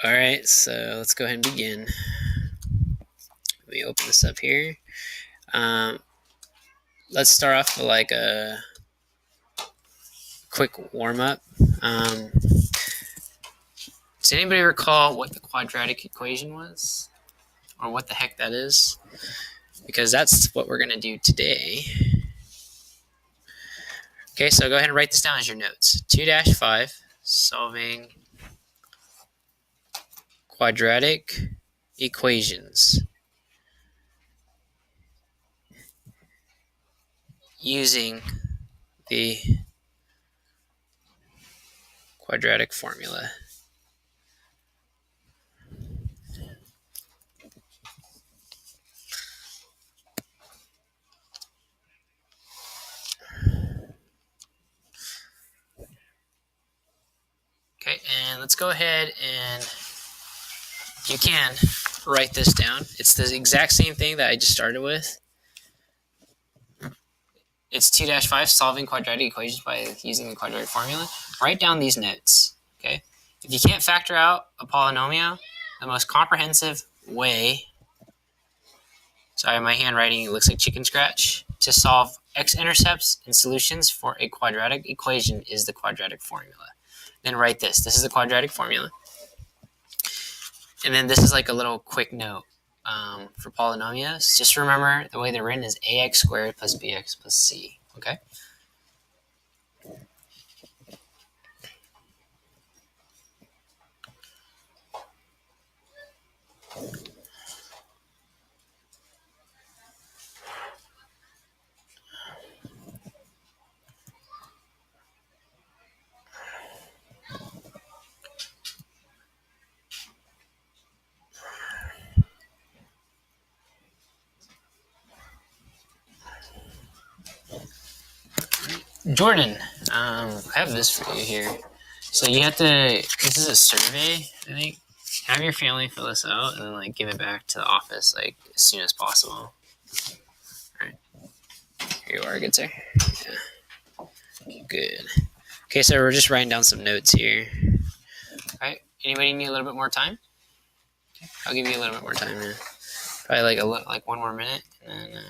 Alright, so let's go ahead and begin. Let me open this up here. Let's start off with like a quick warm-up. Does anybody recall what the quadratic equation was? Or what the heck that is? Because that's what we're going to do today. Okay, so go ahead and write this down as your notes. 2-5, solving quadratic equations using the quadratic formula. Okay, and let's go ahead and you can write this down. It's the exact same thing that I just started with. It's 2-5, solving quadratic equations by using the quadratic formula. Write down these notes, okay? If you can't factor out a polynomial, the most comprehensive way, sorry, my handwriting looks like chicken scratch, to solve x-intercepts and solutions for a quadratic equation is the quadratic formula. Then write this. This is the quadratic formula. And then this is like a little quick note for polynomials. Just remember the way they're written is ax squared plus bx plus c. Okay? Jordan, I have this for you here. So you have to, this is a survey, I think. Have your family fill this out and then like give it back to the office like as soon as possible. Alright. Here you are, good sir. Yeah. Okay, good. Okay, so we're just writing down some notes here. Alright, anybody need a little bit more time? Okay. I'll give you a little bit more time, man. Probably like one more minute and then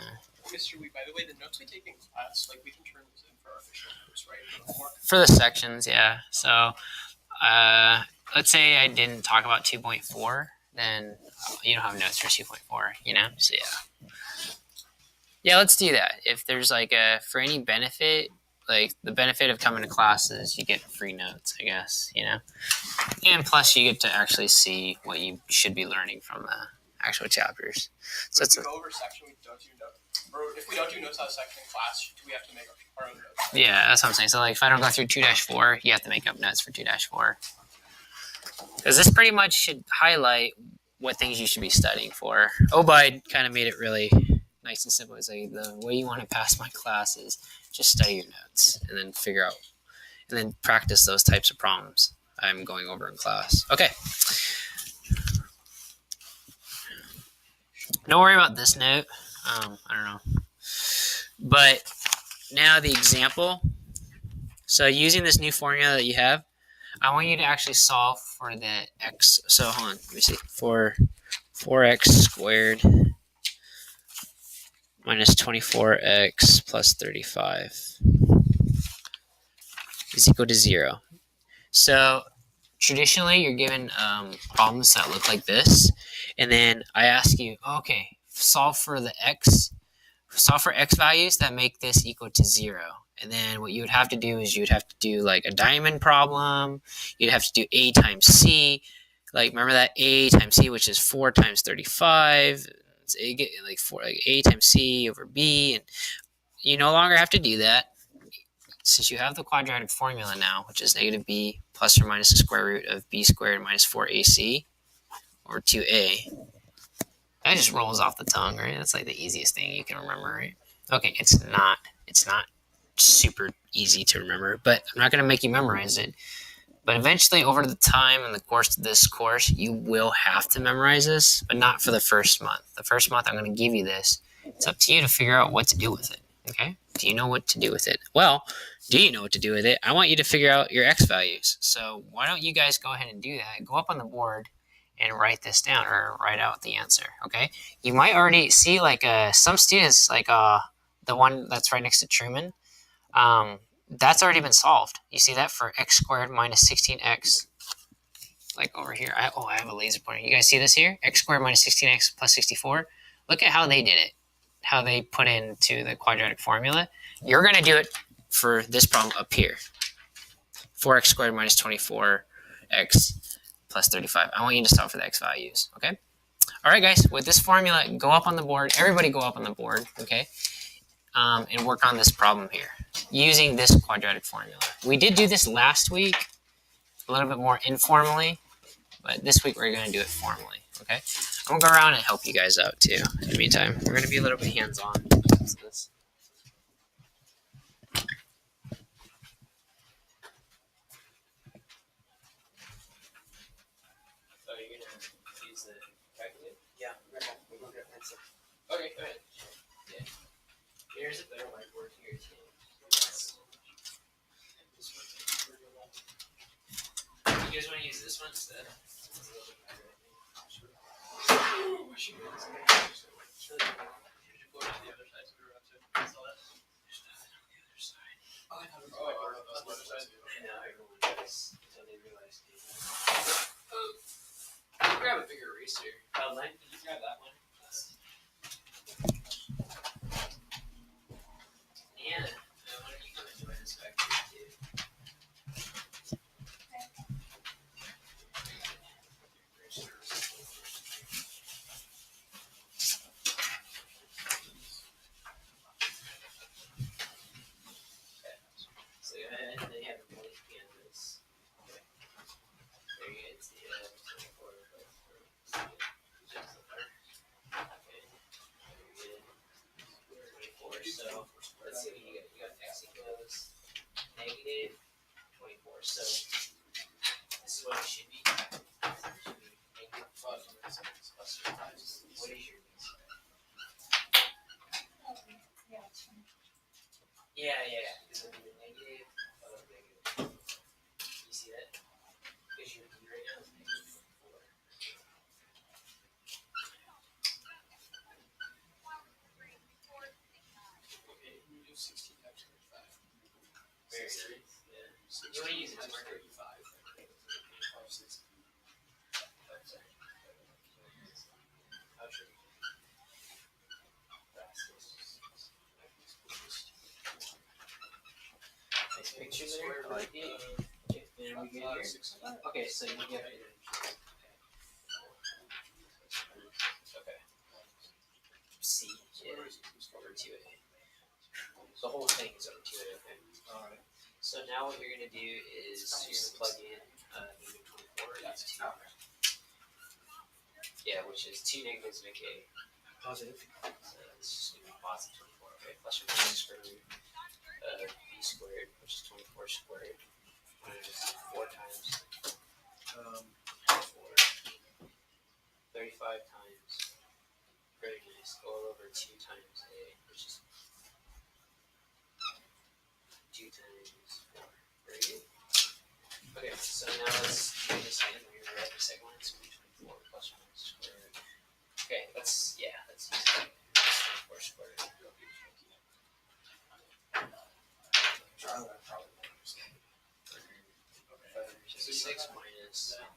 Mr. Lee, by the way, the notes we take in class, like we can turn those in for our official notes, right? For the sections, yeah. So let's say I didn't talk about 2.4, then you don't have notes for 2.4, you know? So yeah. Yeah, let's do that. If there's like for any benefit, like the benefit of coming to class is you get free notes, I guess, you know? And plus you get to actually see what you should be learning from the actual chapters. So if we go over a section, we don't do notes. Or if we don't do notes out of section in class, do we have to make our own notes? Yeah, that's what I'm saying. So like if I don't go through 2-4, you have to make up notes for 2-4. Because this pretty much should highlight what things you should be studying for. Obide kind of made it really nice and simple. It's like the way you want to pass my class is just study your notes and then figure out, and then practice those types of problems I'm going over in class. Okay. Don't worry about this note. I don't know. But now the example. So using this new formula that you have, I want you to actually solve for the x. So hold on, let me see. For 4x squared minus 24x plus 35 is equal to 0. So traditionally, you're given problems that look like this, and then I ask you, okay, solve for x values that make this equal to 0. And then what you would have to do is you would have to do like a diamond problem. You'd have to do a times c. Like remember that a times c, which is 4 times 35. It's a times c over b. And you no longer have to do that. Since you have the quadratic formula now, which is negative b plus or minus the square root of b squared minus 4ac, or 2a. That just rolls off the tongue, right? That's like the easiest thing you can remember, right? Okay, it's not super easy to remember, but I'm not going to make you memorize it. But eventually, over the time in the course of this course, you will have to memorize this, but not for the first month. The first month, I'm going to give you this. It's up to you to figure out what to do with it, okay? Do you know what to do with it? Well, do you know what to do with it? I want you to figure out your x values. So why don't you guys go ahead and do that? Go up on the board and write this down or write out the answer. Okay, you might already see like some students like the one that's right next to Truman. That's already been solved. You see that for x squared minus 16x. Like over here, I have a laser pointer. You guys see this here? X squared minus 16x plus 64. Look at how they did it. How they put into the quadratic formula. You're going to do it for this problem up here. 4x squared minus 24x plus 35. I want you to solve for the x values, okay? All right, guys, with this formula, go up on the board. Everybody go up on the board, okay? And work on this problem here using this quadratic formula. We did do this last week, a little bit more informally, but this week we're going to do it formally, okay? I'm going to go around and help you guys out too. In the meantime, we're going to be a little bit hands-on. What's this? Oh, you're going to use the calculator? Yeah, we're going to get pencil. Okay, go ahead. Yeah. Here's a better whiteboard here too. You guys want to use this one instead? Grab a bigger eraser. Len, can you grab that one? And why don't you come and join us back here too? So go ahead and they have a blank canvas. Okay. There you go. It's the 24. Okay. Very good. 24. So let's see what you got. You got x equals negative 24. So this is what it should be. It should be negative 5 plus 5. What is your piece? Yeah. It's going to be the negative of negative. You see that? Because your d right now is negative 4. Okay, we do 16 times 35. Very nice. Yeah. You want to use it to mark 35. Nice picture there. I like it. Okay, and we good here? Okay, so you get it. Okay. C, yeah, over 2A. The whole thing is over 2A, okay? Alright. So now what you're going to do is you're going to plug in negative 24. That's 2. Yeah, which is 2 negatives make A. Positive. So it's just going to be positive 24, okay? Plus or minus square root of b squared, which is 24 squared, minus 4 times 4. 35 times, very nice, all over 2 times A, which is 2 times 4. Very good. Okay, so now let's do this again. We're going to write the second one. It's going to be 24 plus or minus square root. Okay, let's use it. 24 square root. Okay. 566 minus 560.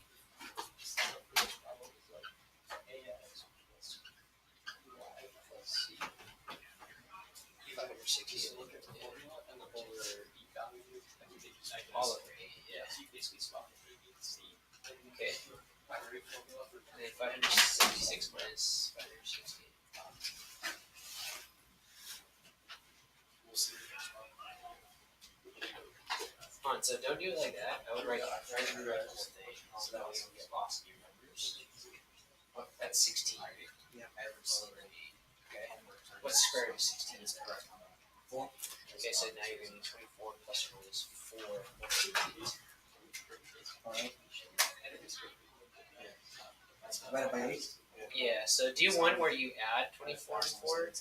All over A, yeah. Okay. And then 566 minus 560. Come on, so don't do it like that. I would write the whole thing, so that way you don't get lost in your numbers. Oh, that's 16. Yeah. Okay. What's the square root of 16? Is that right? 4. Okay, so now you're going to do 24 plus or minus 4. Alright. Divided by 8? Yeah, so do one where you add 24 and 4.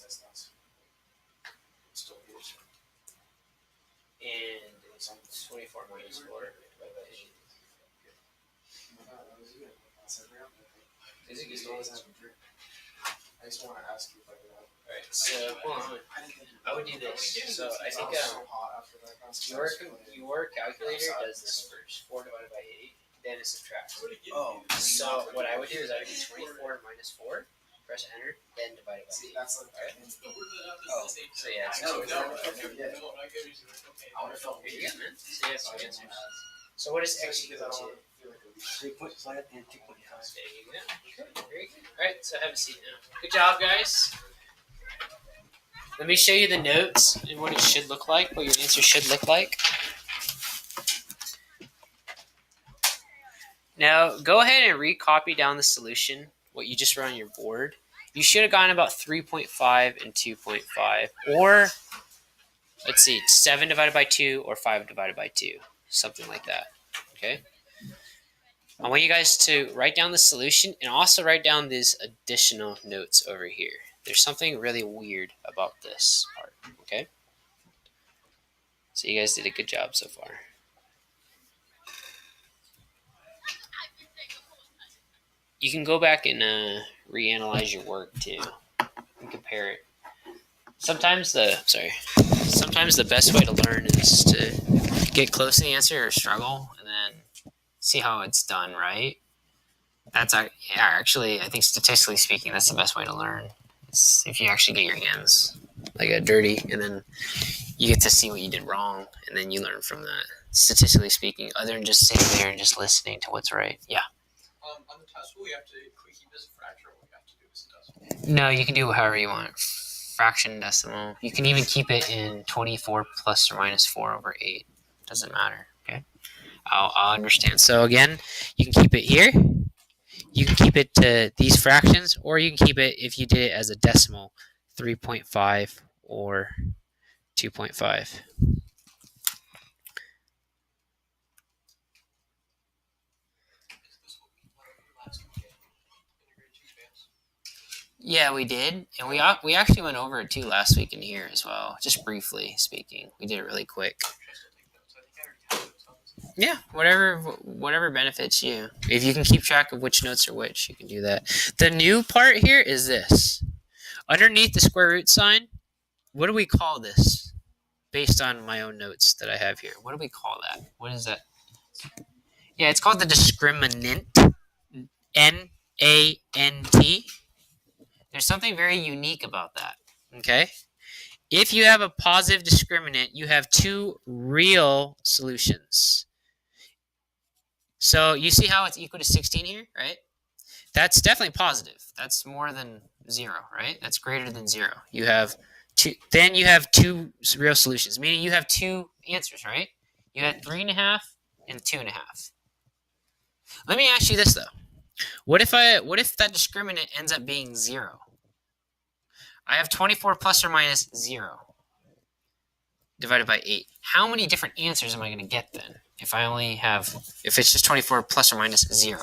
And it's 24 minus 4 divided by 8. Is it Just good? always have a drink. I just want to ask you if I could have. Alright, so hold on. I would do this. So I think so hot after that. your calculator does this first. 4 divided by 8. Then it subtracts. Oh. So what I would do is I would do 24 minus 4. Press enter, then divide it by 8. That's like. Alright. Oh. So yeah, it's I know. two. Yeah. I would have felt Here you go, man. So you have two answers. So what is x equal to? 3.5 and 2.5. There you go. Okay, very good. Alright, so have a seat now. Good job, guys. Let me show you the notes and what it should look like, what your answer should look like. Now, go ahead and recopy down the solution, what you just wrote on your board. You should have gotten about 3.5 and 2.5, or, let's see, 7 divided by 2 or 5 divided by 2, something like that, okay? I want you guys to write down the solution and also write down these additional notes over here. There's something really weird about this part, okay? So you guys did a good job so far. You can go back and reanalyze your work too and compare it. Sometimes the best way to learn is to get close to the answer or struggle and then see how it's done, right? That's actually, I think statistically speaking, that's the best way to learn. It's if you actually get your hands dirty and then you get to see what you did wrong and then you learn from that. Statistically speaking, other than just sitting there and just listening to what's right. Yeah. On the test, will we have to keep it as a fraction, or will we have to do this as decimal? No, you can do it however you want. Fraction, decimal. You can even keep it in 24 plus or minus 4 over 8. Doesn't matter. Okay. I'll understand. So again, you can keep it here. You can keep it to these fractions, or you can keep it if you did it as a decimal, 3.5 or 2.5. Yeah, we did, and we actually went over it too last week in here as well, just briefly speaking. We did it really quick. Yeah, whatever benefits you. If you can keep track of which notes are which, you can do that. The new part here is this. Underneath the square root sign, what do we call this? Based on my own notes that I have here. What do we call that? What is that? Yeah, it's called the discriminant. N-A-N-T. There's something very unique about that. Okay? If you have a positive discriminant, you have two real solutions. So you see how it's equal to 16 here, right? That's definitely positive. That's more than 0, right? That's greater than 0. You have two. Then you have two real solutions, meaning you have two answers, right? You had 3.5 and 2.5. Let me ask you this though. What if that discriminant ends up being 0? I have 24 plus or minus 0 divided by 8. How many different answers am I going to get then? If it's just 24 plus or minus 0.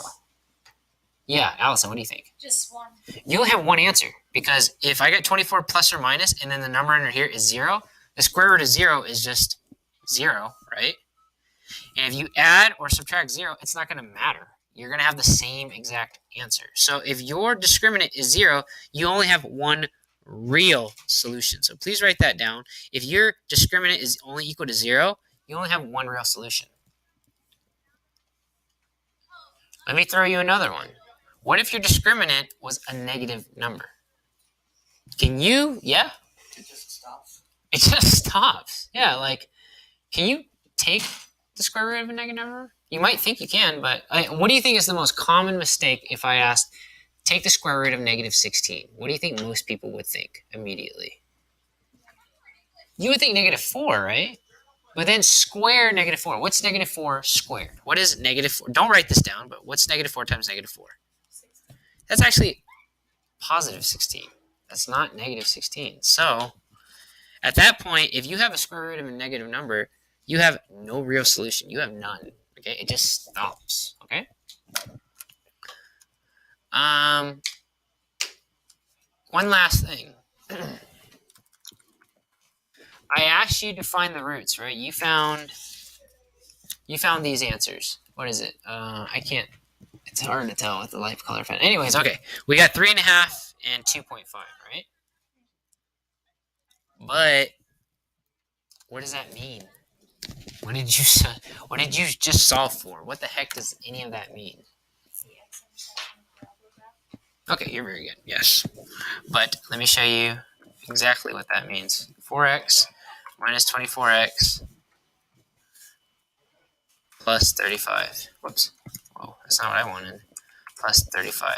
Yeah, Allison, what do you think? Just one. You only have one answer, because if I get 24 plus or minus and then the number under here is 0, the square root of 0 is just 0, right? And if you add or subtract 0, it's not going to matter. You're going to have the same exact answer. So if your discriminant is 0, you only have one real solution. So please write that down. If your discriminant is only equal to 0, you only have one real solution. Let me throw you another one. What if your discriminant was a negative number? Yeah? It just stops. It just stops. Yeah, can you take the square root of a negative number? You might think you can, but what do you think is the most common mistake if I asked, take the square root of negative 16? What do you think most people would think immediately? You would think negative 4, right? But then square negative 4. What's negative 4 squared? What is negative 4? Don't write this down, but what's negative 4 times negative 4? That's actually positive 16. That's not negative 16. So at that point, if you have a square root of a negative number, you have no real solution. You have none. Okay, it just stops. Okay. One last thing. I asked you to find the roots, right? You found these answers. What is it? It's hard to tell with the light color pen. Anyways, okay. We got 3.5 and 2.5, right? But what does that mean? What did you just solve for? What the heck does any of that mean? Okay, you're very good. Yes. But let me show you exactly what that means. 4x minus 24x plus 35. Whoops. Whoa, that's not what I wanted. Plus 35.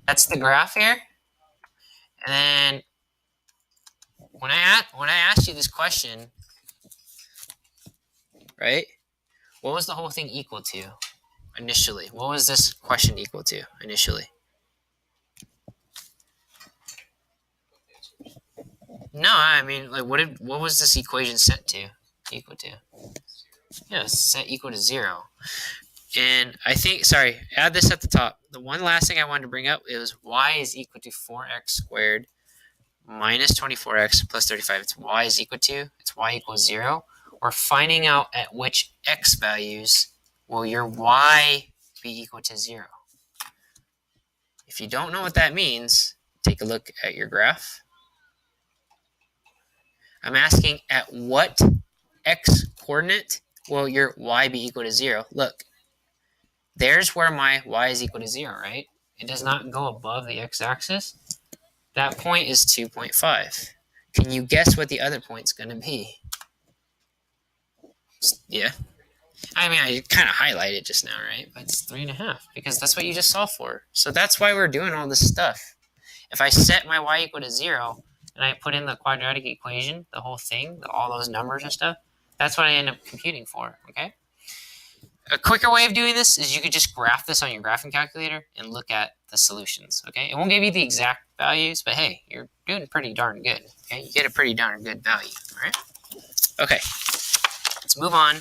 That's the graph here. And then when I asked you this question, right? What was the whole thing equal to initially? What was this question equal to initially? No, I mean, like, what was this equation set to equal to? Yeah, it's set equal to 0. And I think, sorry, add this at the top. The one last thing I wanted to bring up is y is equal to 4x squared minus 24x plus 35. It's y is equal to, it's y equals 0. We're finding out at which x values will your y be equal to 0. If you don't know what that means, take a look at your graph. I'm asking at what x coordinate will your y be equal to 0? Look, there's where my y is equal to 0, right? It does not go above the x-axis. That point is 2.5. Can you guess what the other point's going to be? Yeah. I mean, I kind of highlighted just now, right? But it's 3.5 because that's what you just solved for. So that's why we're doing all this stuff. If I set my y equal to 0 and I put in the quadratic equation, the whole thing, all those numbers and stuff, that's what I end up computing for, okay? A quicker way of doing this is you could just graph this on your graphing calculator and look at the solutions, okay? It won't give you the exact values, but hey, you're doing pretty darn good, okay? You get a pretty darn good value, all right? Okay, let's move on.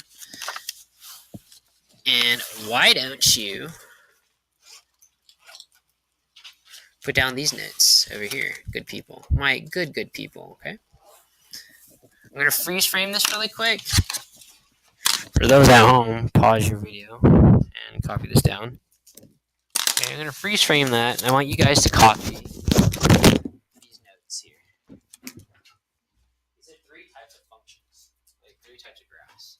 And why don't you put down these notes over here, good people, my good people, okay? I'm going to freeze frame this really quick. For those at home, pause your video and copy this down. Okay, I'm going to freeze frame that, and I want you guys to copy these notes here. These are 3 types of functions, like 3 types of graphs.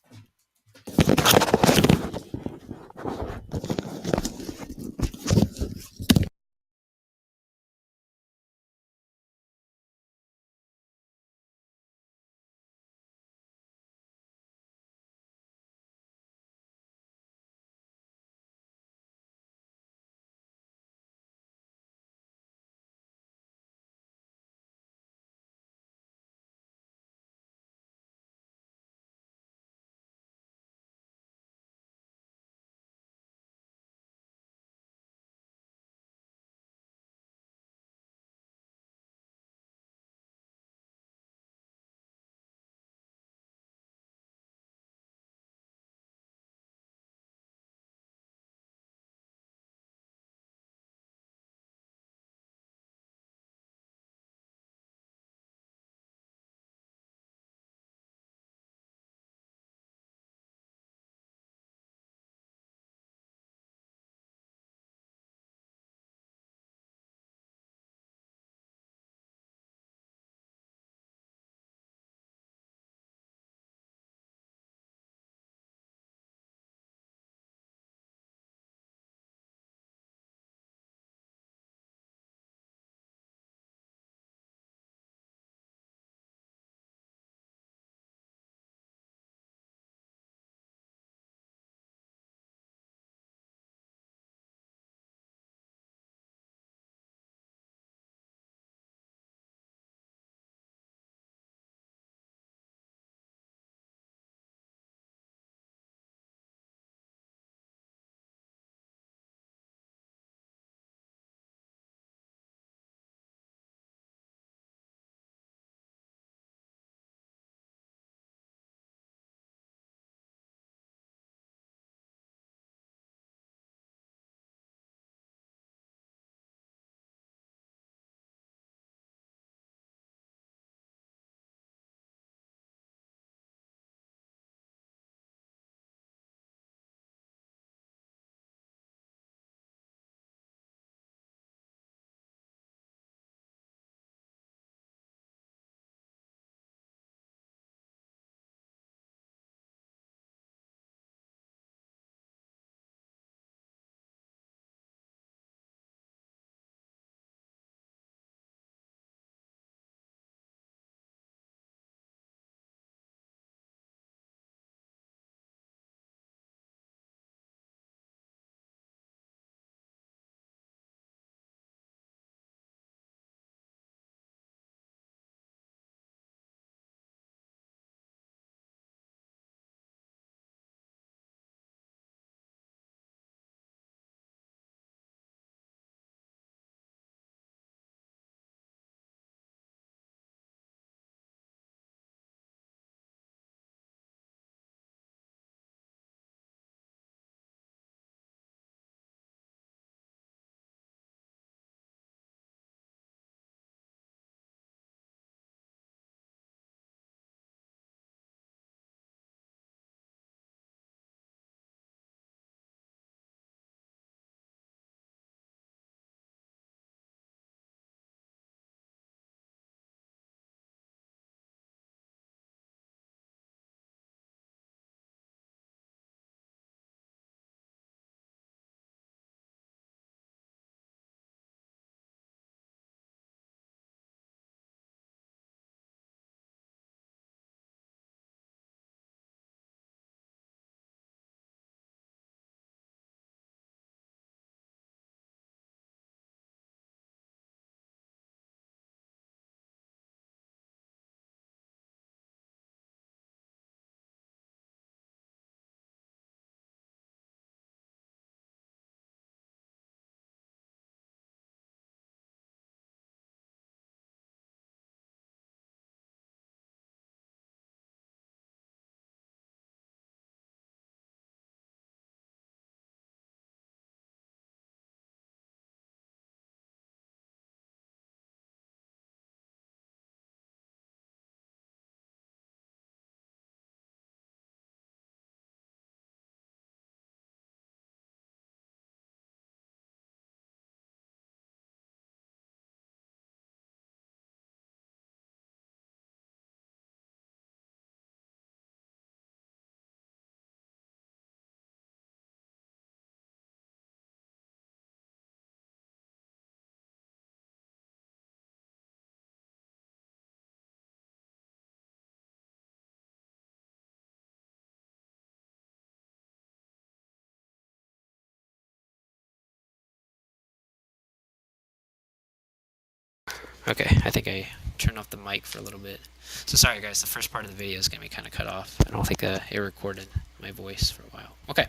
Okay, I think I turned off the mic for a little bit. So sorry guys, the first part of the video is going to be kind of cut off. I don't think it recorded my voice for a while. Okay.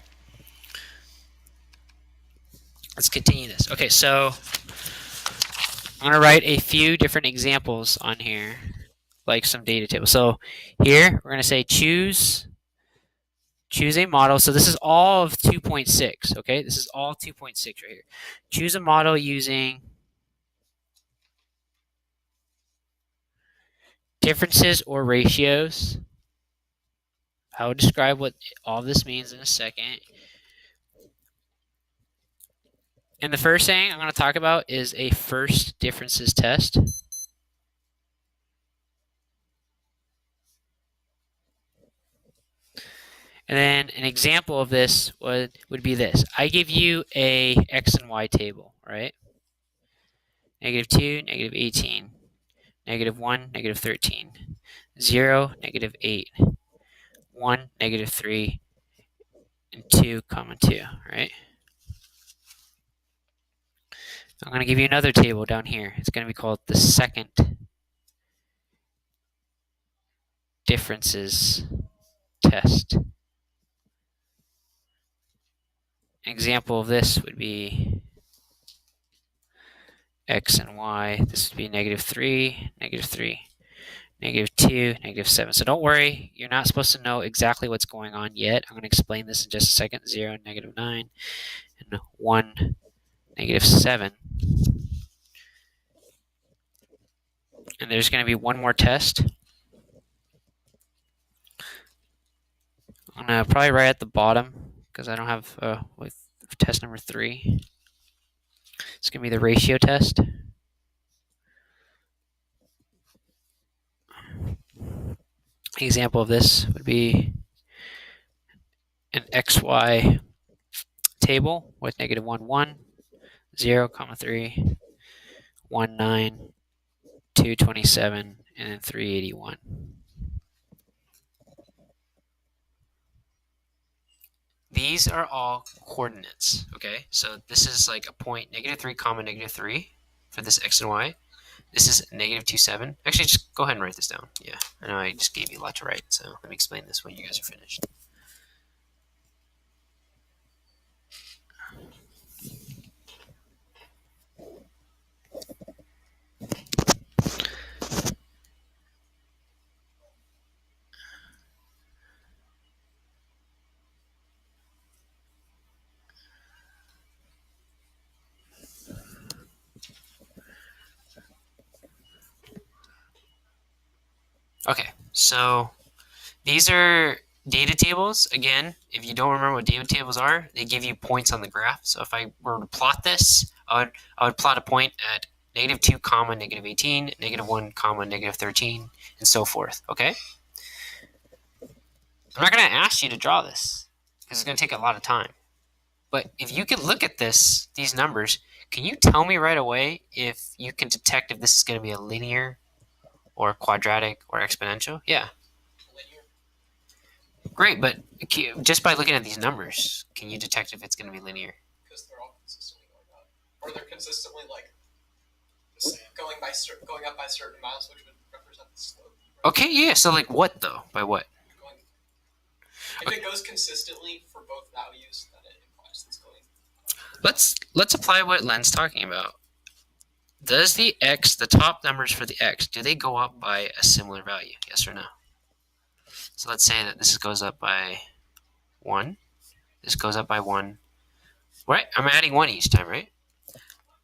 Let's continue this. Okay, so I'm going to write a few different examples on here, like some data tables. So here, we're going to say choose a model. So this is all of 2.6, okay? This is all 2.6 right here. Choose a model using differences or ratios. I will describe what all of this means in a second. And the first thing I'm going to talk about is a first differences test. And then an example of this would be this. I give you a x and y table, right? -2, -18, -1, -13, 0, -8, 1, -3, and 2, 2, right? I'm going to give you another table down here. It's going to be called the second differences test. An example of this would be x and y. This would be -3, -3, -2, -7. So don't worry, you're not supposed to know exactly what's going on yet. I'm going to explain this in just a second. 0, -9, and 1, -7. And there's going to be one more test. I'm going to probably write at the bottom because I don't have with test number 3. It's going to be the ratio test. Example of this would be an XY table with -1, 1, 0, 3, 1, 9, 2, 27, and then 381. These are all coordinates, okay? So this is like a point -3, -3 for this x and y. This is -27. Actually, just go ahead and write this down. Yeah, I know I just gave you a lot to write, so let me explain this when you guys are finished. Okay, so these are data tables. Again, if you don't remember what data tables are, they give you points on the graph. So if I were to plot this, I would plot a point at -2, -18, -1, -13, and so forth. Okay? I'm not going to ask you to draw this because it's going to take a lot of time. But if you can look at these numbers, can you tell me right away if you can detect if this is going to be a linear or quadratic or exponential? Yeah. Linear. Great, but just by looking at these numbers, can you detect if it's going to be linear? Because they're all consistently going up. Or they're consistently like the same, going up by certain amounts, which would represent the slope. Right? Okay, yeah, so like what though? By what? If it goes consistently for both values, then it implies it's going. Let's apply what Len's talking about. Does the top numbers for the x, do they go up by a similar value? Yes or no? So let's say that this goes up by 1. This goes up by 1. Right? I'm adding 1 each time, right?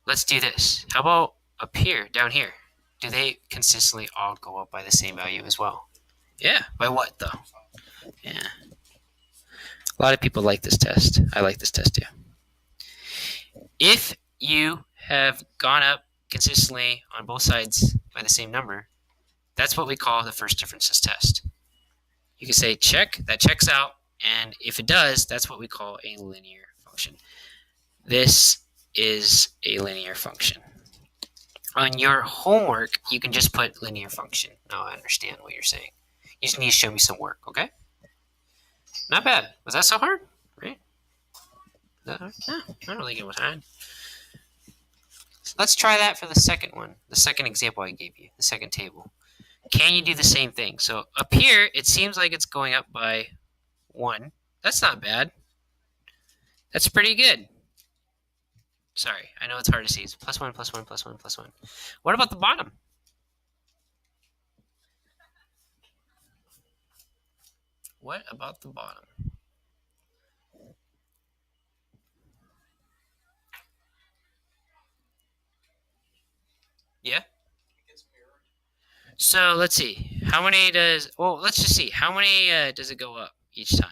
Let's do this. How about up here, down here? Do they consistently all go up by the same value as well? Yeah. By what though? Yeah. A lot of people like this test. I like this test too. If you have gone up consistently on both sides by the same number, that's what we call the first differences test. You can say check, that checks out, and if it does, that's what we call a linear function. This is a linear function. On your homework, you can just put linear function. Now I understand what you're saying. You just need to show me some work, okay? Not bad. Was that so hard? Right? No, I don't think it was hard. So let's try that for the second one, the second example I gave you, the second table. Can you do the same thing? So up here, it seems like it's going up by 1. That's not bad. That's pretty good. Sorry, I know it's hard to see. It's +1, +1, +1, +1. What about the bottom? What about the bottom? Yeah? So let's see. How many does, well, let's just see. How many does it go up each time?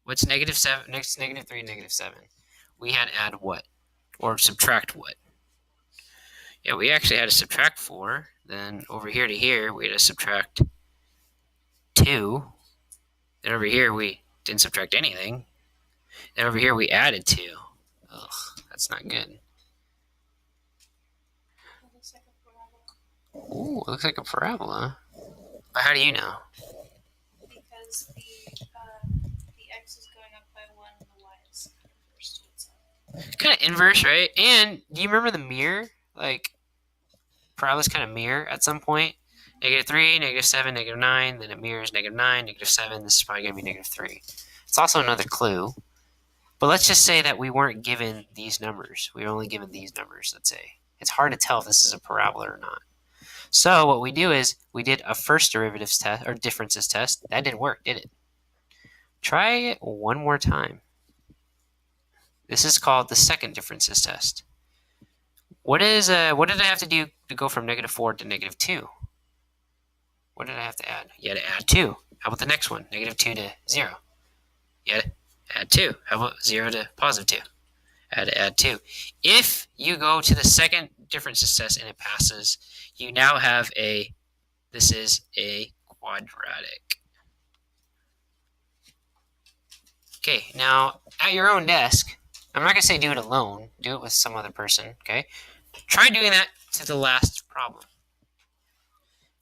What's -7, next -3, -7? We had to add what? Or subtract what? Yeah, we actually had to subtract 4. Then over here to here, we had to subtract 2. Then over here, we didn't subtract anything. Then over here, we added 2. Ugh, that's not good. Ooh, it looks like a parabola. But how do you know? Because the x is going up by 1 and the y is inverse to itself. Kind of inverse, right? And do you remember the mirror? Like, parabolas kind of mirror at some point. -3, -7, -9, then it mirrors -9, -7. This is probably going to be -3. It's also another clue. But let's just say that we weren't given these numbers. We were only given these numbers, let's say. It's hard to tell if this is a parabola or not. So what we do is we did a first derivatives test or differences test. That didn't work, did it? Try it one more time. This is called the second differences test. What did I have to do to go from -4 to -2? What did I have to add? You had to add 2. How about the next one? -2 to 0. You had to add 2. How about 0 to +2? I had to add 2. If you go to the second differences test and it passes, you now have this is a quadratic. Okay, now at your own desk, I'm not going to say do it alone. Do it with some other person, okay? Try doing that to the last problem.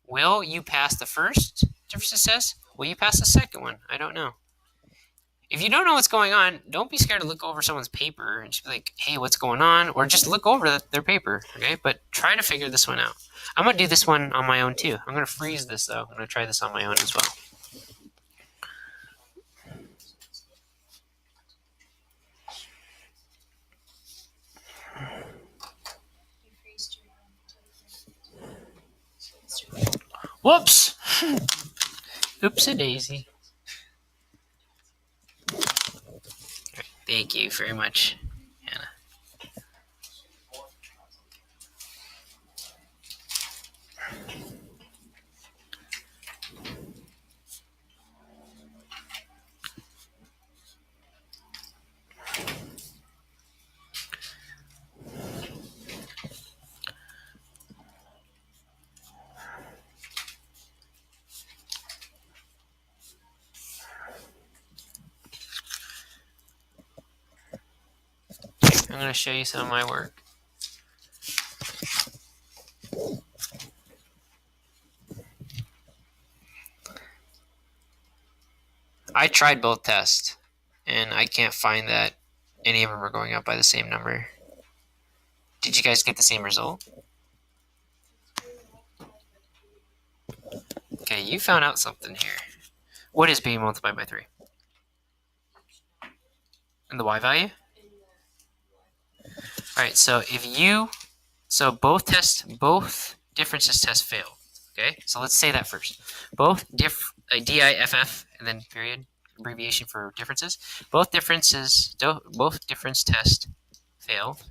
Will you pass the first differences test? Will you pass the second one? I don't know. If you don't know what's going on, don't be scared to look over someone's paper and just be like, hey, what's going on? Or just look over their paper, okay? But try to figure this one out. I'm going to do this one on my own too. I'm going to freeze this though. I'm going to try this on my own as well. Whoops! Oops-a-daisy. Thank you very much, Hannah. I'm going to show you some of my work. I tried both tests, and I can't find that any of them are going up by the same number. Did you guys get the same result? Okay, you found out something here. What is being multiplied by 3? And the y value? Alright, so both differences tests failed. Okay, so let's say that first. Both DIFF and then period, abbreviation for differences. Both difference tests failed.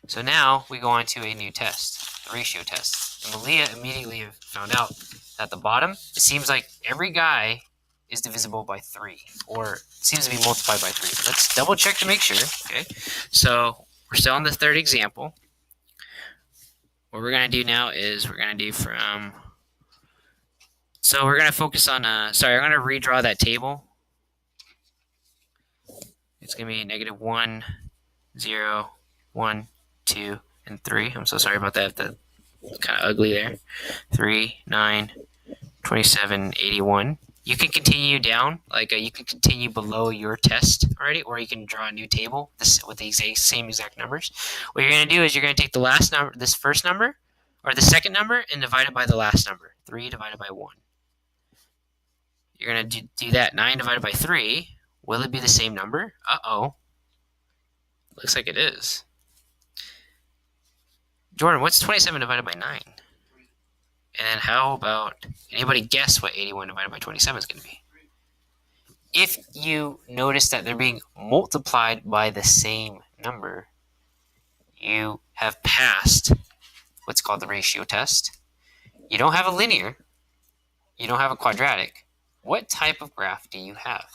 So now we go on to a new test, the ratio test. And Malia immediately found out that at the bottom, it seems like every guy is divisible by 3, or seems to be multiplied by 3. Let's double check to make sure. Okay, so we're still on the third example. What we're going to do now is we're going to do from, so we're going to focus on, I'm going to redraw that table. It's going to be -1, 0, 1, 2, and 3. I'm so sorry about that. That's kind of ugly there. 3, 9, 27, 81. You can continue down, like you can continue below your test already, or you can draw a new table with the same exact numbers. What you're going to do is you're going to take the last number, this first number, or the second number, and divide it by the last number. 3 divided by 1. You're going to do that. 9 divided by 3. Will it be the same number? Uh-oh. Looks like it is. Jordan, what's 27 divided by 9? And how about, anybody guess what 81 divided by 27 is going to be? If you notice that they're being multiplied by the same number, you have passed what's called the ratio test. You don't have a linear. You don't have a quadratic. What type of graph do you have?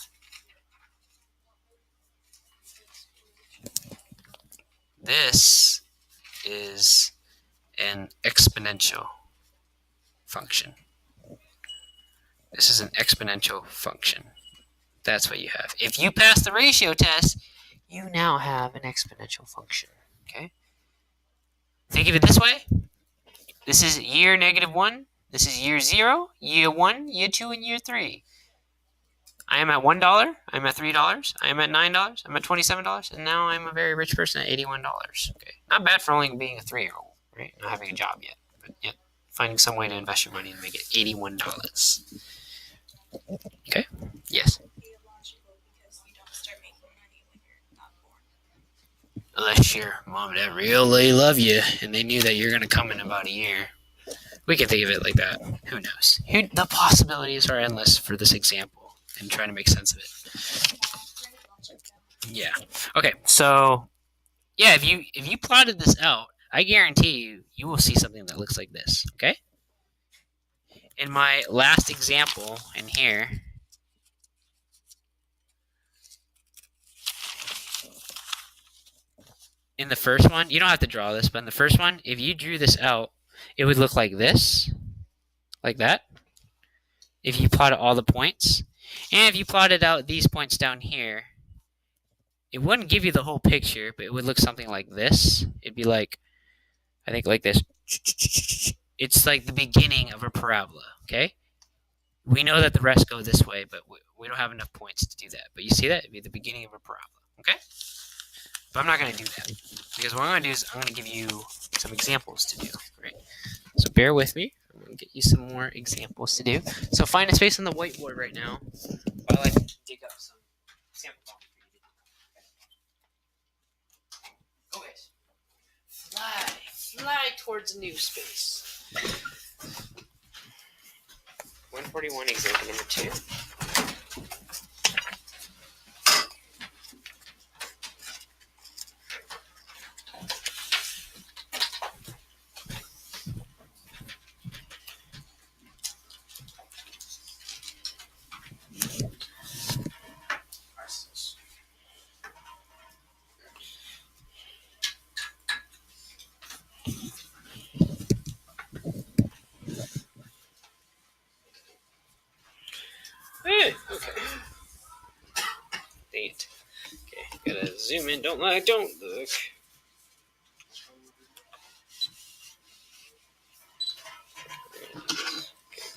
This is an exponential function. This is an exponential function. That's what you have. If you pass the ratio test, you now have an exponential function. Okay? Think of it this way. This is year -1. This is year 0, year 1, year 2, and year 3. I am at $1. I'm at $3. I am at $9. I'm at $27. And now I'm a very rich person at $81. Okay? Not bad for only being a 3-year-old, right? Not having a job yet. But yet, finding some way to invest your money and make it $81. Okay? Yes? Illogical because you don't start making money when you're not born. Unless your mom and dad really love you and they knew that you're going to come in about a year. We can think of it like that. Who knows? The possibilities are endless for this example and trying to make sense of it. Yeah. Okay, so yeah, if you plotted this out, I guarantee you will see something that looks like this, okay? In my last example in here, in the first one, you don't have to draw this, but in the first one, if you drew this out, it would look like this, like that, if you plotted all the points. And if you plotted out these points down here, it wouldn't give you the whole picture, but it would look something like this. It'd be like, I think like this. It's like the beginning of a parabola, okay? We know that the rest go this way, but we don't have enough points to do that. But you see that? It'd be the beginning of a parabola, okay? But I'm not going to do that, because what I'm going to do is I'm going to give you some examples to do, right? So bear with me. I'm going to get you some more examples to do. So find a space on the whiteboard right now while I dig up some sample problems for you to do. Go guys. Fly towards a new space. 141, example number 2. Okay. Dang it. Okay, gotta zoom in. Don't look. Okay,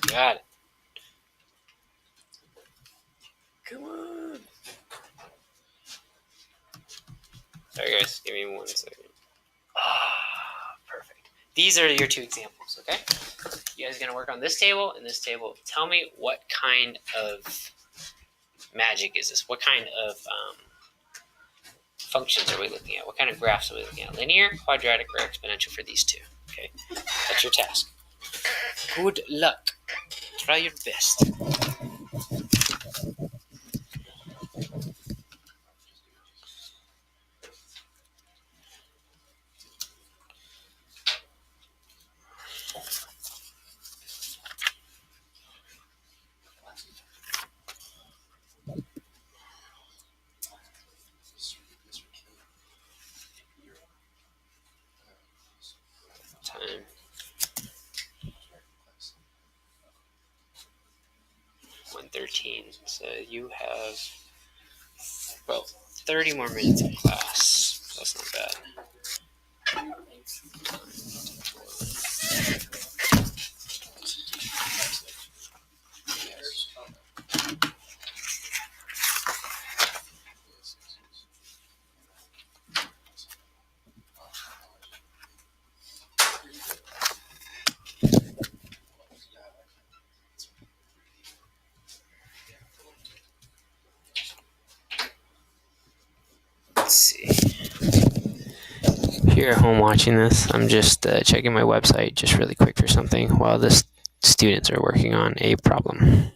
got it. Come on. Sorry guys, give me 1 second. Perfect. These are your 2 examples, okay? You guys are going to work on this table and this table. Tell me what kind of magic is this? What kind of functions are we looking at? What kind of graphs are we looking at? Linear, quadratic, or exponential for these 2? Okay, that's your task. Good luck. Try your best. Time. 1:13. So you have about 30 more minutes of class. That's not bad. let's see. If you're at home watching this, I'm just checking my website just really quick for something while the students are working on a problem.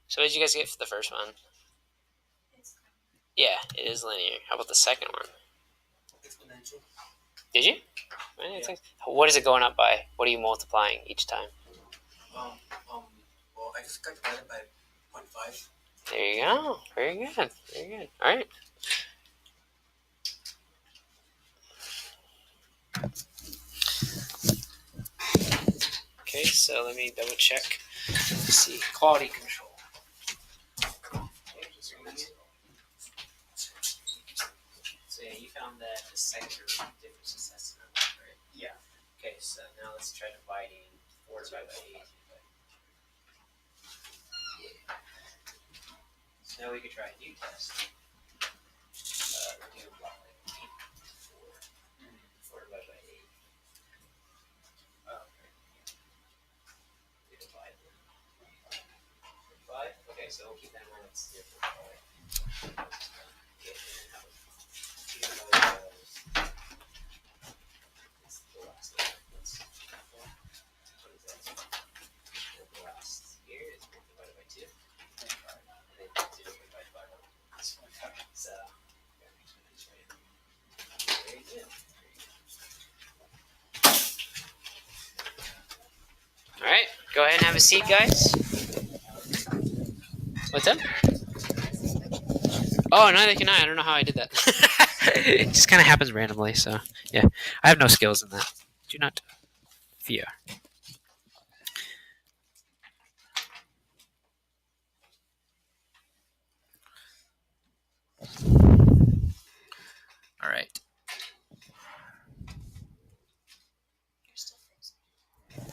So what did you guys get for the first one? Yeah, it is linear. How about the second one? Exponential. Did you? What is it going up by? What are you multiplying each time? Well, I just got divided by 0.5. There you go. Very good. Very good. All right. Okay, so let me double check. Let's see. Quality control. So yeah, you found that the sector difference assessment, right? Yeah. Okay, so now let's try dividing 4 divided by 8. So now we could try a new test. We're doing block like 4 divided by 8. Oh, okay. We divide 5. Okay, so we'll keep that in mind. It's different. Okay, and then have a few of those. That's the last one. What is that? And the last here is 1 divided by 2. And then 2 divided by 5. So, very good. All right, go ahead and have a seat, guys. What's up? Oh, neither can I. I don't know how I did that. It just kind of happens randomly, so yeah. I have no skills in that. Do not fear. All right.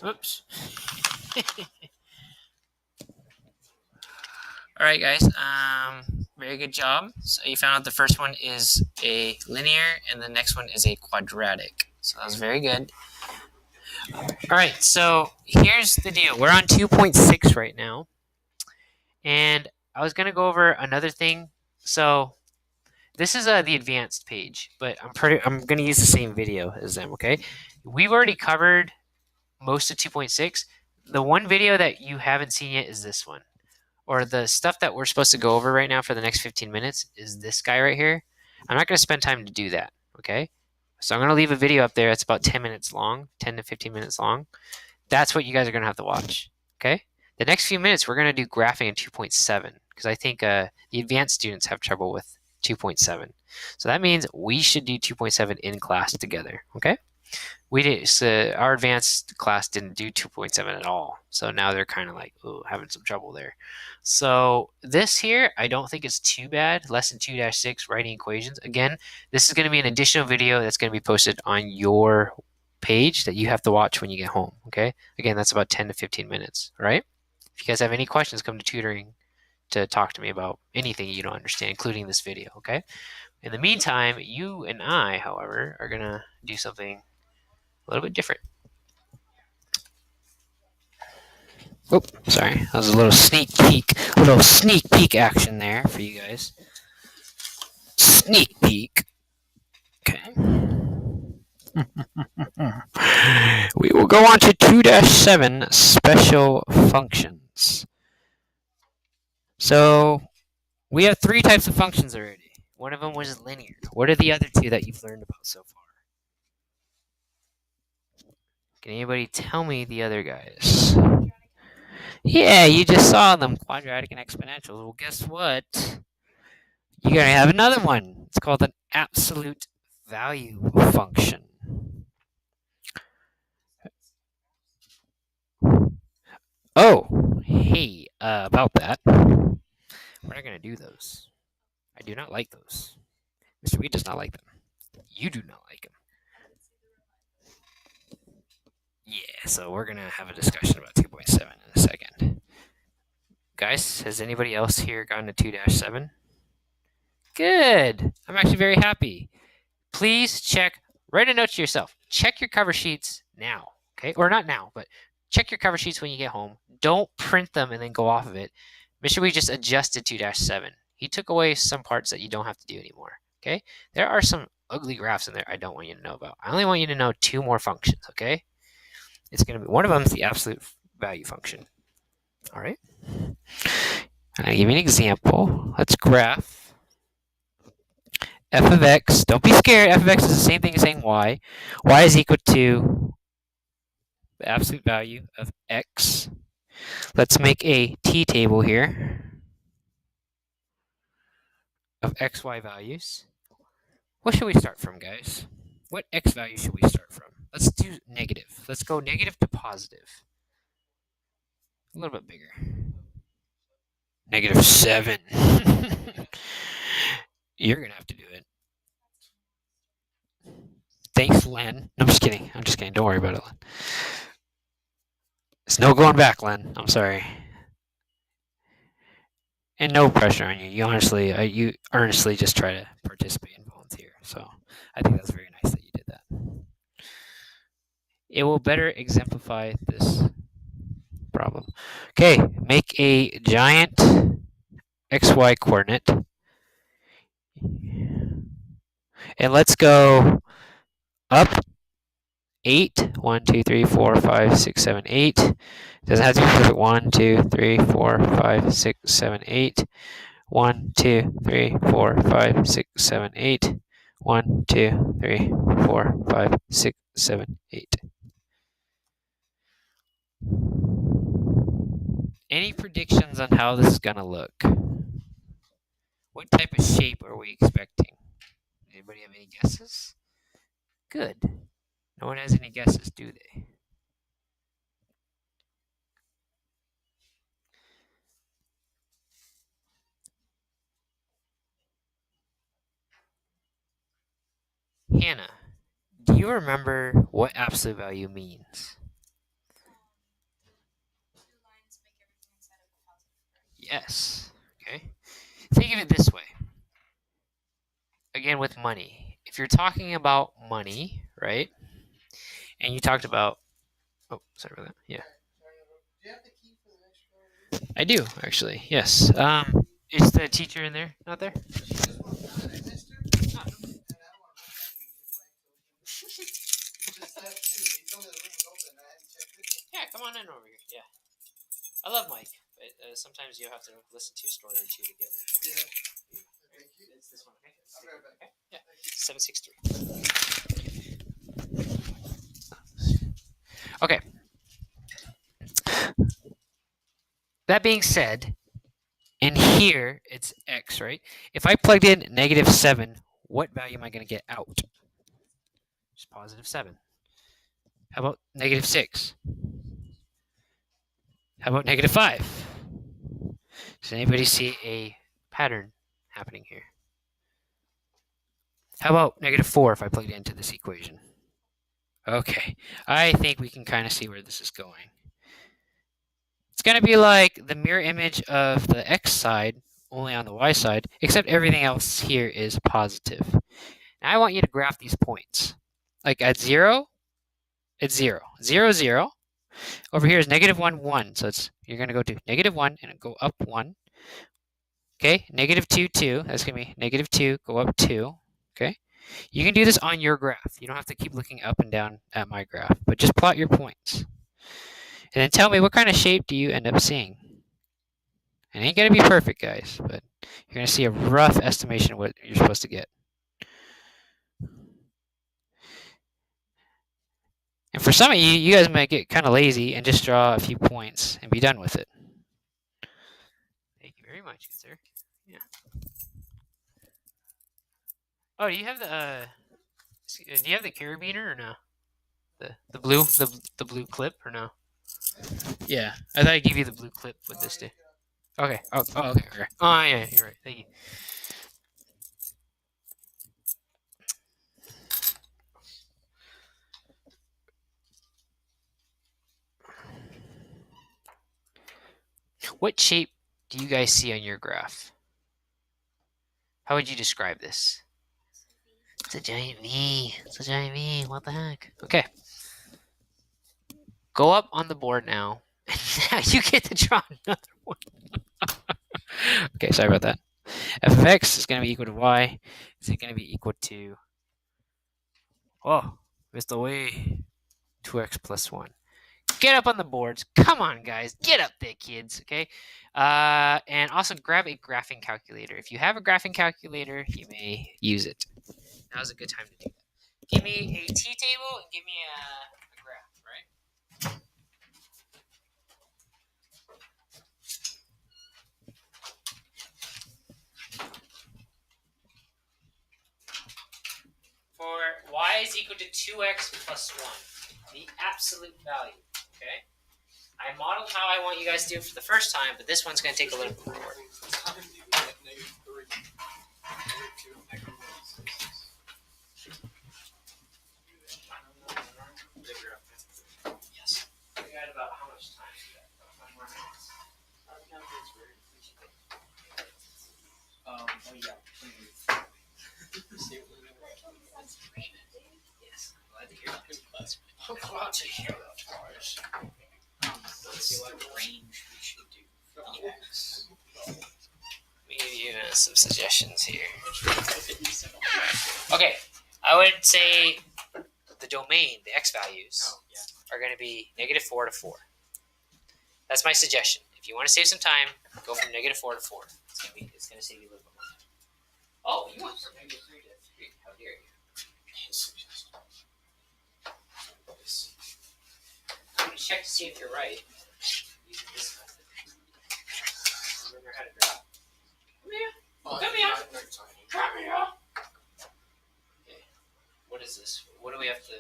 Oops. All right, guys. Very good job. So you found out the first one is a linear, and the next one is a quadratic. So that was very good. All right. So here's the deal. We're on 2.6 right now, and I was gonna go over another thing. So this is the advanced page, but I'm gonna use the same video as them. Okay. We've already covered most of 2.6. The one video that you haven't seen yet is this one. Or the stuff that we're supposed to go over right now for the next 15 minutes is this guy right here. I'm not going to spend time to do that, okay? So I'm going to leave a video up there that's about 10 minutes long, 10 to 15 minutes long. That's what you guys are going to have to watch, okay? The next few minutes, we're going to do graphing in 2.7 because I think the advanced students have trouble with 2.7. So that means we should do 2.7 in class together, okay? We did. So our advanced class didn't do 2.7 at all. So now they're kind of like, oh, having some trouble there. So this here, I don't think it's too bad. Lesson 2-6, writing equations. Again, this is going to be an additional video that's going to be posted on your page that you have to watch when you get home. Okay. Again, that's about 10 to 15 minutes. All right. If you guys have any questions, come to tutoring to talk to me about anything you don't understand, including this video. Okay. In the meantime, you and I, however, are going to do something a little bit different. Oh, sorry. That was a little sneak peek action there for you guys. Sneak peek. Okay. We will go on to 2-7 special functions. So we have 3 types of functions already. One of them was linear. What are the other two that you've learned about so far? Can anybody tell me the other guys? Yeah, you just saw them, quadratic and exponential. Well, guess what? You're going to have another one. It's called an absolute value function. Oh, hey, about that. We're not going to do those. I do not like those. Mr. Wheat does not like them. You do not like them. Yeah, so we're going to have a discussion about 2.7 in a second. Guys, has anybody else here gotten a 2-7? Good. I'm actually very happy. Please check, write a note to yourself. Check your cover sheets now, okay? Or not now, but check your cover sheets when you get home. Don't print them and then go off of it. Mr. We just adjusted 2-7. He took away some parts that you don't have to do anymore, okay? There are some ugly graphs in there I don't want you to know about. I only want you to know 2 more functions, okay? It's going to be, one of them is the absolute value function. All right? I'm going to give you an example. Let's graph f of x. Don't be scared. F of x is the same thing as saying y. Y is equal to the absolute value of x. Let's make a t-table here of xy values. What should we start from, guys? What x value should we start from? Let's do negative. Let's go negative to positive. A little bit bigger. -7. You're going to have to do it. Thanks, Len. No, I'm just kidding. I'm just kidding. Don't worry about it, Len. There's no going back, Len. I'm sorry. And no pressure on you. You earnestly just try to participate and volunteer. So I think that's very nice that you did that. It will better exemplify this problem. Okay, make a giant xy coordinate. And let's go up 8. 1, 2, 3, 4, 5, 6, 7, 8. Doesn't have to be perfect. 1, 2, 3, 4, 5, 6, 7, 8. 1, 2, 3, 4, 5, 6, 7, 8. 1, 2, 3, 4, 5, 6, 7, 8. Any predictions on how this is going to look? What type of shape are we expecting? Anybody have any guesses? Good. No one has any guesses, do they? Hannah, do you remember what absolute value means? Yes. Okay. Think of it this way. Again, with money. If you're talking about money, right? And you talked about... Oh, sorry about that. Yeah. Do you have the key for the next room? I do, actually. Yes. Is the teacher in there? Not there? Yeah, come on in over here. Yeah. I love Mike, but sometimes you have to listen to a story or two to get it. It's this one, okay? Okay. Yeah. 763. Okay. That being said, in here it's x, right? If I plugged in -7, what value am I going to get out? Just +7. How about -6? How about -5? Does anybody see a pattern happening here? How about -4 if I plug it into this equation? Okay, I think we can kind of see where this is going. It's going to be like the mirror image of the x side, only on the y side, except everything else here is positive. Now I want you to graph these points. Like at 0, it's 0. 0, 0. Over here is -1, 1. So you're going to go to -1 and go up 1. Okay, -2, 2. That's going to be -2, go up 2. Okay, you can do this on your graph. You don't have to keep looking up and down at my graph, but just plot your points. And then tell me, what kind of shape do you end up seeing? It ain't gonna be perfect, guys, but you're gonna see a rough estimation of what you're supposed to get. And for some of you, you guys might get kind of lazy and just draw a few points and be done with it. Thank you very much, good sir. Yeah. Oh, do you have the carabiner or no? The blue clip or no? Yeah, I thought I'd give you the blue clip with this too. Okay. Oh, okay. Oh, yeah, you're right. Thank you. What shape do you guys see on your graph? How would you describe this? It's a giant V. It's a giant V. What the heck? Okay. Go up on the board now. Now you get to draw another one. Okay, sorry about that. F of x is going to be equal to y. Is it going to be equal to... Oh, missed the way. 2x plus 1. Get up on the boards. Come on, guys. Get up there, kids. Okay. And also grab a graphing calculator. If you have a graphing calculator, you may use it. Now's a good time to do that. Give me a t-table and give me a graph, right? For y is equal to 2x plus 1. The absolute value, okay? I modeled how I want you guys to do it for the first time, but this one's going to take a little bit more work. Yes. We got about how much time? 5 more minutes. Oh yeah. Yes, I'm glad to hear that. I'm glad to hear that, guys. What's the range we should do for the x? Let me give you some suggestions here. Okay, I would say the domain, the x values, are going to be -4 to 4. That's my suggestion. If you want to save some time, go from -4 to 4. It's going to save you a little bit more time. Oh, you want from -3 to 3? How dare you? I'm going to check to see if you're right using this method. Remember how to graph? Come here. Come here. Come here. Okay. What is this? What do we have to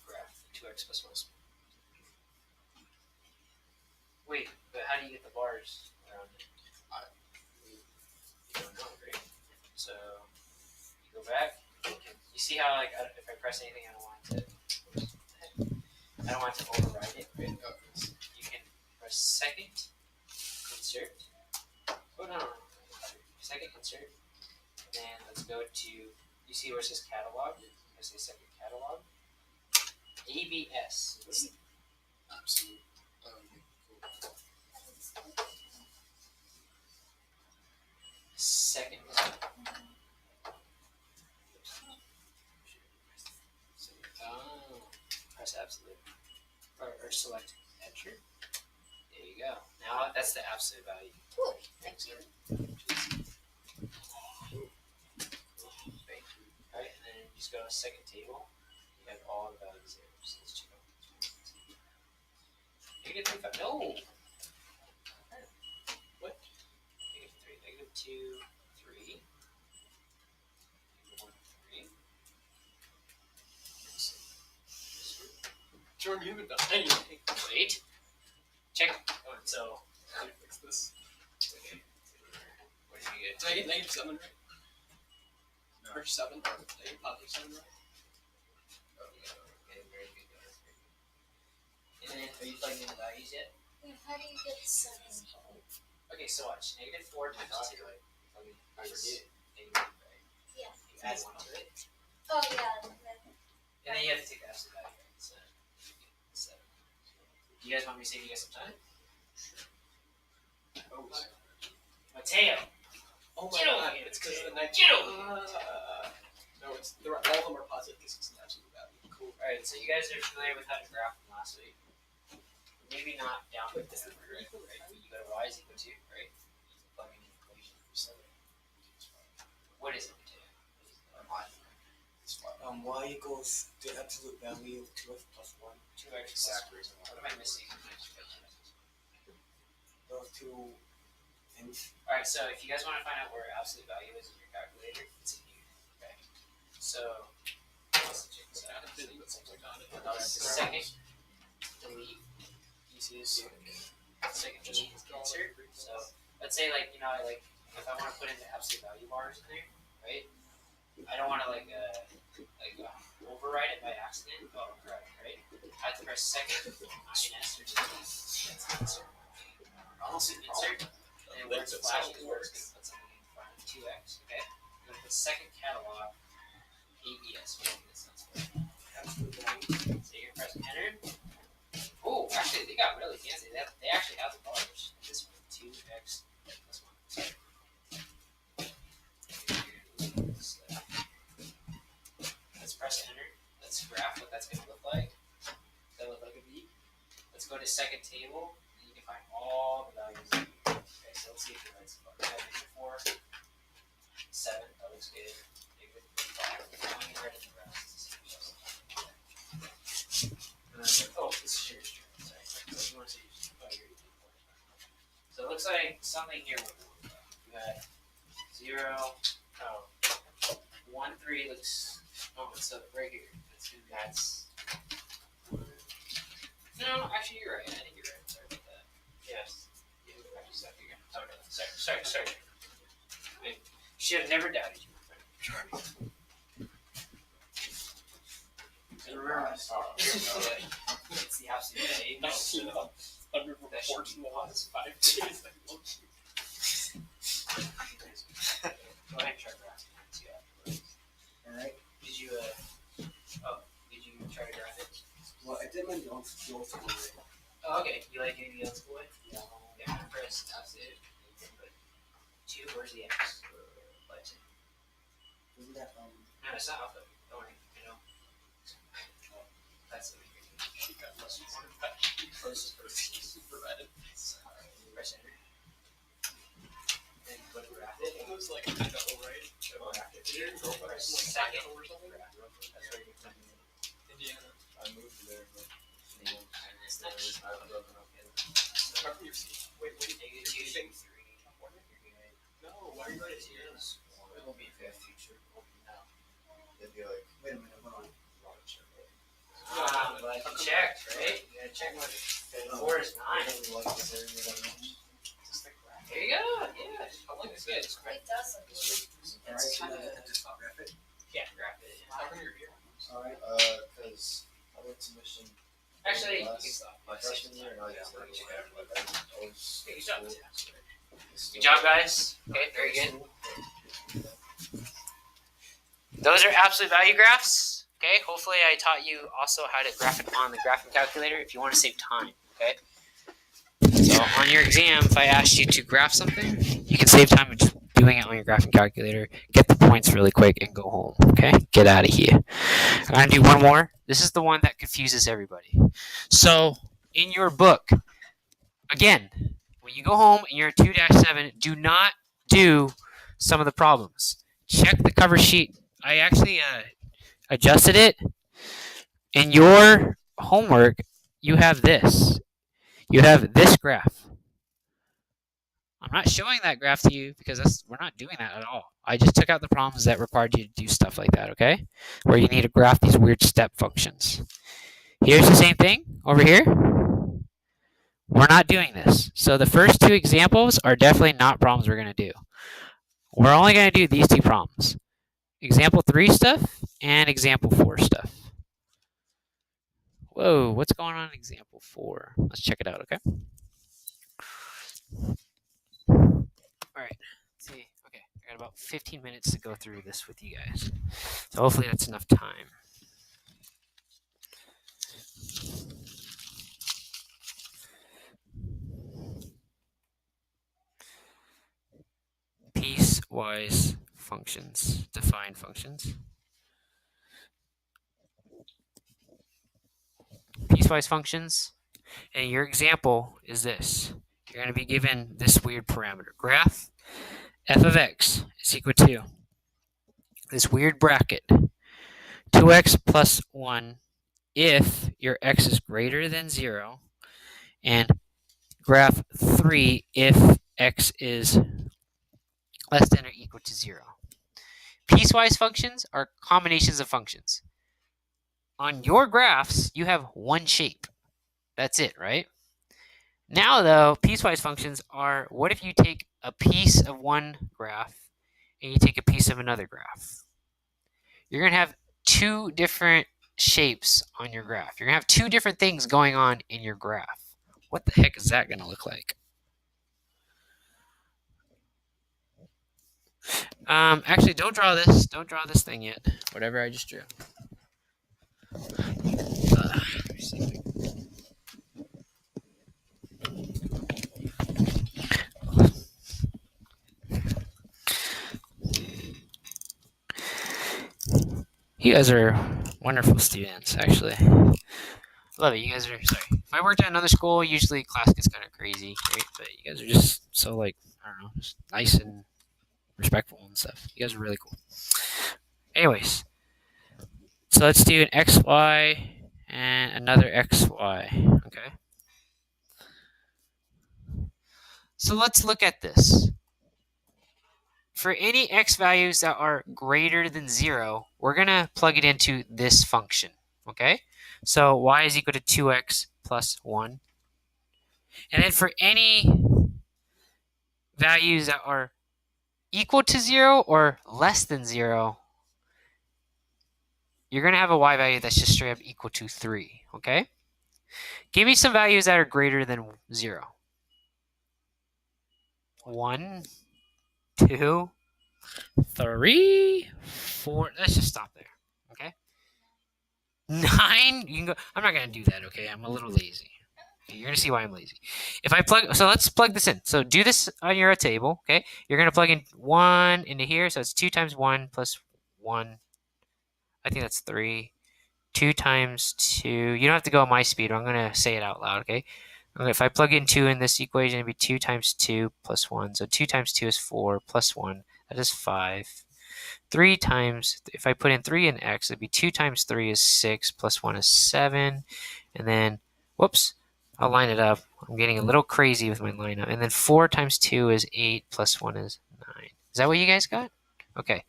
graph? 2x plus 1. Wait, but how do you get the bars around it? You don't know, right? So you go back. You see how like if I press anything, I don't want to override it, right? You can press second, insert. Oh no. Second insert. And then let's go to, you see where it says catalog? I say second catalog. ABS. Absolute. Second. Press absolute. Or select enter. There you go. Now that's the absolute value. Cool. Thank you. Alright, and then just go to second table. You have all the values there. So let's check out. -3. No! What? -3, -2, 3. -1, 3. Jordan, you haven't done anything. Wait. Check. Oh, so. How do you fix this? Okay. What did you get? Did I get -7 right? No. Or 7? Or +7 right? Okay, very good, guys. And then, are you plugging in the values yet? How do you get 7? Okay, so watch. -4 times 2. I Is negative, right? Yeah. You add 1 to it. Oh yeah. And then you have to take the absolute value, right? So, 7. Do you guys want me to save you guys some time? Oh, Mateo! oh my Get over god, here. it's because of the next. Get over No, it's all of them are positive because it's an absolute value. Cool. Alright, so you guys are familiar with how to graph from last week? maybe not down with this number, right? You go to y is equal to, right? Plug in the equation. What is it? Y equals the absolute value of 2x plus 1. 2x plus 1. What am I missing? Those two things. Alright, so if you guys want to find out where absolute value is in your calculator, it's in here. Okay. So, second delete pieces. Second delete insert. So let's say like if I want to put in the absolute value bars in there, right? I don't want to override it by accident. Oh, correct, right? I have to press second minus or delete. That's insert. Almost an insert. And where it's flashes where it's going to put something in front of 2x. Okay. I'm going to put second catalog ABS. Absolute value. So you're gonna press enter. Oh, actually, they got really fancy. They actually have the bars. This one, 2x plus 1. Sorry. Let's press enter. Let's graph what that's going to look like. Does that look like a V? Let's go to second table, and you can find all the values of V. Okay, so let's see if it writes the bar. -4, 7, that looks good. -5, I'm going to write in the rest. Oh, this is your string. Sorry. So you want to see your So it looks like something here. You had 0, 1, 3 looks. Oh, so right here. That's. No, actually, you're right. I think you're right. Sorry about that. Yes. Yeah, sorry. I should have never doubted you. Remember, it's the absolute value. Under proportion was 5 2. Go ahead and try graphing that too afterwards. Alright. Did you try to graph it? Well, I did my old school way. Oh, okay. You like doing the old school way? Yeah. Yeah, press absolute. But 2, where's the X? What? Isn't that, No, it's not alpha. Don't worry. I know. That's the weird. She got plus 1. Closest person provided. Press enter. And go to graph it. It was like kind of right. Graph it. Did you go by Press like second. or something? Graph. That's where you're coming in. Indiana. I moved there, but It's not cheap. I've broken up. Remember you see? Wait. Negative 2, 3, California. You're good. No, why are you writing here? It will be a future. No. They'd be like, wait a minute, hold on. But you checked, right? You gotta check what 4 is 9. There you go. Yeah. I like this good. It does look good. Alright, kind of- just graph it. Yeah, graph it. How come you're here? Alright, because I went to mission Actually, you can last stop. my freshman year, and I just like, I was Good job. Good Good job, guys. Okay, very good. Those are absolute value graphs. Okay, hopefully I taught you also how to graph it on the graphing calculator if you want to save time. Okay. So on your exam, if I asked you to graph something, you can save time with just doing it on your graphing calculator, get the points really quick, and go home. Okay, get out of here. I'm gonna do one more. This is the one that confuses everybody. So in your book, again, when you go home and you're at 2-7, do not do some of the problems. Check the cover sheet. I actually adjusted it. In your homework, you have this. You have this graph. I'm not showing that graph to you because we're not doing that at all. I just took out the problems that required you to do stuff like that, okay? Where you need to graph these weird step functions. Here's the same thing over here. We're not doing this. So the first 2 examples are definitely not problems we're going to do. We're only going to do these 2 problems. Example 3 stuff and example 4 stuff. Whoa, what's going on in example 4? Let's check it out, okay? Alright, let's see. Okay, I got about 15 minutes to go through this with you guys. So hopefully that's enough time. Piecewise functions, define functions. Piecewise functions. And your example is this. You're going to be given this weird parameter. Graph f of x is equal to this weird bracket 2x plus 1 if your x is greater than 0, and graph 3 if x is less than or equal to 0. Piecewise functions are combinations of functions. On your graphs, you have one shape. That's it, right? Now, though, piecewise functions are, what if you take a piece of one graph and you take a piece of another graph? You're going to have two different shapes on your graph. You're going to have two different things going on in your graph. What the heck is that going to look like? Actually, don't draw this. Don't draw this thing yet. Whatever I just drew. Let me see. You guys are wonderful students, actually. Love it. You guys are, sorry. If I worked at another school, usually class gets kind of crazy, right? But you guys are just so, like, I don't know, just nice and respectful and stuff. You guys are really cool. Anyways, so let's do an xy and another xy, okay? So let's look at this. For any x values that are greater than 0, we're going to plug it into this function, okay? So y is equal to 2x plus 1. And then for any values that are equal to 0 or less than 0, you're going to have a y value that's just straight up equal to 3, okay? Give me some values that are greater than 0. 1, 2, 3, 4. Let's just stop there, okay? 9, you can go. I'm not going to do that, okay? I'm a little lazy. You're going to see why I'm lazy. If I plug, so let's plug this in. So do this on your table, okay? You're going to plug in 1 into here. So it's 2 times 1 plus 1. I think that's 3. 2 times 2. You don't have to go at my speed. I'm going to say it out loud, okay? Okay, if I plug in 2 in this equation, it'd be 2 times 2 plus 1. So 2 times 2 is 4 plus 1. That is 5. 3 times, if I put in 3 in x, it'd be 2 times 3 is 6 plus 1 is 7. And then, whoops, I'll line it up. I'm getting a little crazy with my lineup. And then 4 times 2 is 8 plus 1 is 9. Is that what you guys got? Okay.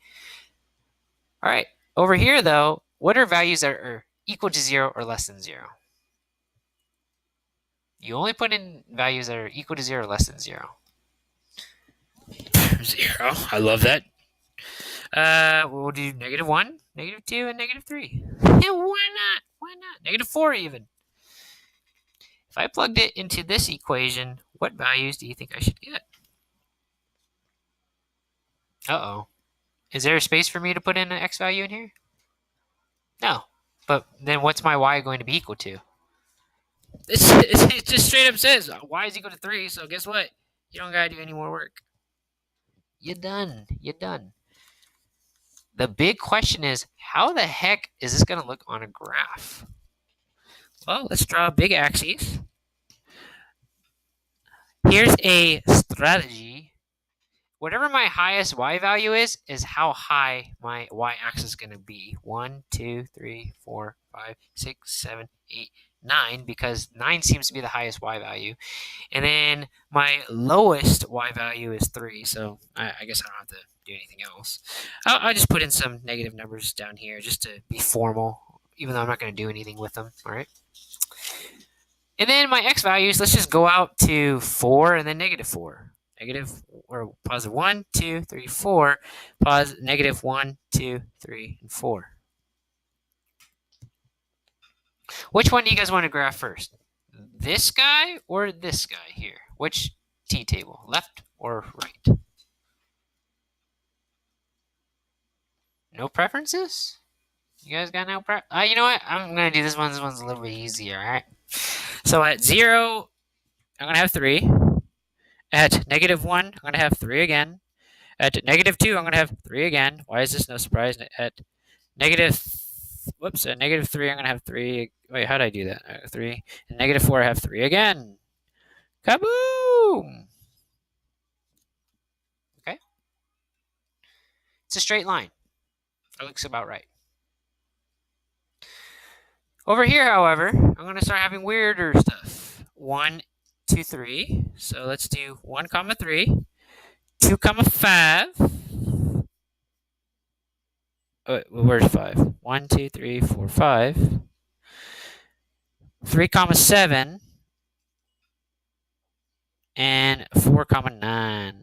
All right. Over here, though, what are values that are equal to 0 or less than 0? You only put in values that are equal to 0 or less than 0. 0. I love that. We'll do -1, -2, and -3. Yeah, why not? Why not? -4 even. If I plugged it into this equation, what values do you think I should get? Uh-oh. Is there a space for me to put in an x value in here? No. But then what's my y going to be equal to? It just straight up says y is equal to 3, so guess what? You don't gotta do any more work. You're done. You're done. The big question is, how the heck is this going to look on a graph? Well, let's draw big axes. Here's a strategy. Whatever my highest y value is how high my y-axis is going to be. 1, 2, 3, 4, 5, 6, 7, 8, 9, because 9 seems to be the highest y value. And then my lowest y value is 3, so I guess I don't have to do anything else. I'll just put in some negative numbers down here just to be formal, even though I'm not going to do anything with them, all right? And then my x values, let's just go out to 4 and then -4. Negative or positive 1, 2, 3, 4. Negative 1, 2, 3, and 4. Which one do you guys want to graph first? This guy or this guy here? Which t-table? Left or right? No preferences? You guys got no preferences? You know what? I'm going to do this one. This one's a little bit easier, all right? So at 0, I'm going to have 3. At -1, I'm going to have 3 again. At -2, I'm going to have 3 again. Why is this no surprise? At whoops, at negative 3, I'm going to have 3. Wait, how did I do that? 3. And negative 4, I have 3 again. Kaboom! Okay. It's a straight line. That looks about right. Over here, however, I'm going to start having weirder stuff. 1, 2, 3. So let's do 1, 3, 2, 5. Oh, wait, where's 5? 1, 2, 3, 4, 5. 3, 7. And 4, 9.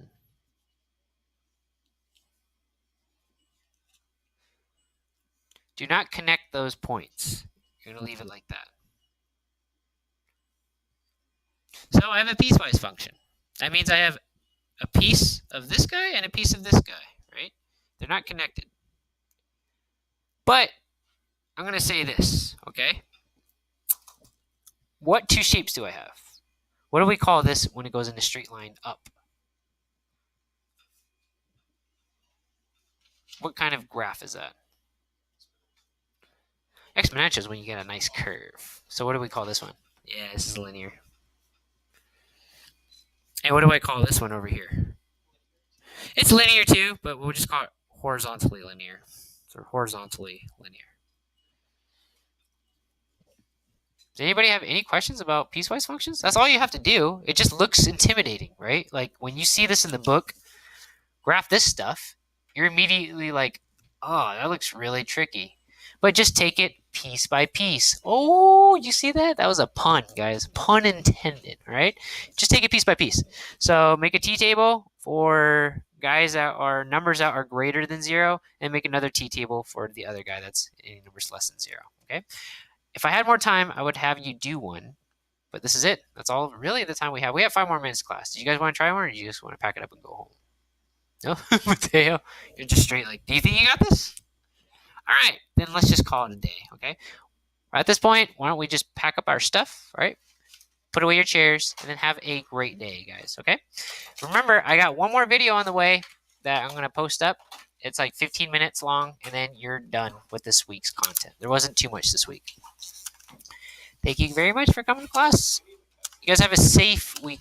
Do not connect those points. You're going to leave it like that. So I have a piecewise function. That means I have a piece of this guy and a piece of this guy, right? They're not connected. But I'm going to say this, okay? What two shapes do I have? What do we call this when it goes in a straight line up? What kind of graph is that? Exponential is when you get a nice curve. So what do we call this one? Yeah, this is linear. And what do I call this one over here? It's linear too, but we'll just call it horizontally linear. So horizontally linear. Does anybody have any questions about piecewise functions? That's all you have to do. It just looks intimidating, right? Like when you see this in the book, graph this stuff, you're immediately like, oh, that looks really tricky. But just take it piece by piece. Oh, you see that? That was a pun, guys. Pun intended, right? Just take it piece by piece. So make a t-table for guys that are numbers that are greater than 0, and make another t-table for the other guy that's any numbers less than 0, okay? If I had more time, I would have you do one, but this is it. That's all really the time we have. We have 5 more minutes class. Do you guys want to try one, or do you just want to pack it up and go home? No? Mateo, you're just straight like, do you think you got this? All right, then let's just call it a day, okay? At this point, why don't we just pack up our stuff, all right? Put away your chairs, and then have a great day, guys, okay? Remember, I got one more video on the way that I'm going to post up. It's like 15 minutes long, and then you're done with this week's content. There wasn't too much this week. Thank you very much for coming to class. You guys have a safe weekend.